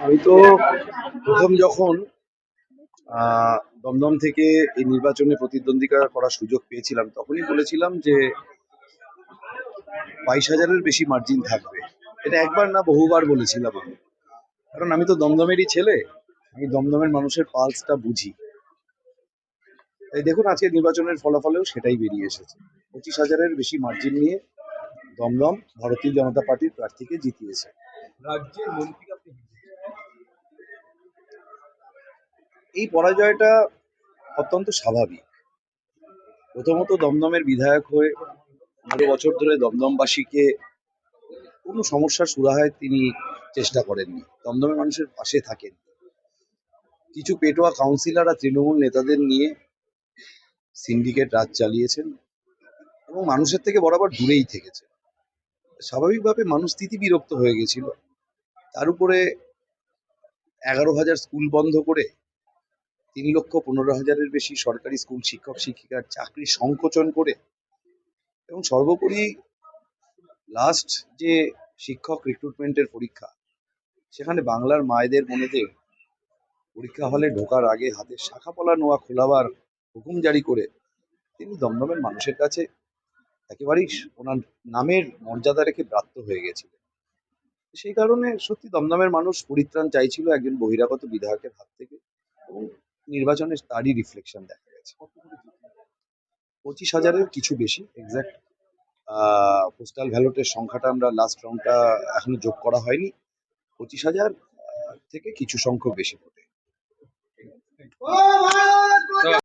আমি তো প্রথম যখন দমদম থেকে এই নির্বাচনে প্রতিদ্বন্দ্বিতা করার সুযোগ পেয়েছিলাম তখনই বলেছিলাম যে 22,000-এর বেশি মার্জিন থাকবে। এটা একবার না বহুবার বলেছিলাম আমি, কারণ আমি তো দমদমেরই ছেলে। আমি দমদমের মানুষের পালসটা বুঝি। তাই দেখুন আজকে নির্বাচনের ফলাফলেও সেটাই বেরিয়ে এসেছে। 25,000-এর বেশি মার্জিন নিয়ে দমদম ভারতীয় জনতা পার্টির প্রার্থীকে জিতিয়েছে। রাজ্যের মন্ত্রী আপনি এই পরাজয়টা অত্যন্ত স্বাভাবিক। প্রথমত দমদমের বিধায়ক হয়ে 15 বছর ধরে দমদমবাসীকে কোনো সমস্যার সুরাহায় তিনি চেষ্টা করেননি, দমদমের মানুষের পাশে থাকেন। কিছু পেটোয়া কাউন্সিলর আর তৃণমূল নেতাদের নিয়ে সিন্ডিকেট রাজ চালিয়েছেন এবং মানুষের থেকে বরাবর দূরেই থেকেছে। স্বাভাবিকভাবে মানুষ বিরক্ত হয়ে গেছিল। তার উপরে 11,000 স্কুল বন্ধ করে 3,15,000-এর বেশি সরকারি স্কুল শিক্ষক শিক্ষিকার চাকরি সংকোচন করে এবং সর্বোপরি লাস্ট যে শিক্ষক রিক্রুটমেন্টের পরীক্ষা, সেখানে বাংলার মায়েদের বোনেদের পরীক্ষা হলে ঢোকার আগে হাতে শাখা নোয়া খোলাবার হুকুম জারি করে তিনি দমদমের মানুষের কাছে একেবারেই ওনার নামের মর্যাদা রেখে ব্রাত্য হয়ে গেছিলেন। সেই কারণে সত্যি দমদমের মানুষ পরিত্রাণ চাইছিল একজন বহিরাগত বিধায়কের হাত থেকে, এবং নির্বাচনে তারই রিফ্লেকশন দেখা গেছে। 25,000-এর কিছু বেশি এক্সাক্ট পোস্টাল ব্যালটের সংখ্যাটা আমরা লাস্ট রাউন্ডটা এখনো যোগ করা হয়নি। 25,000 থেকে কিছু সংখ্যক বেশি ভোটে।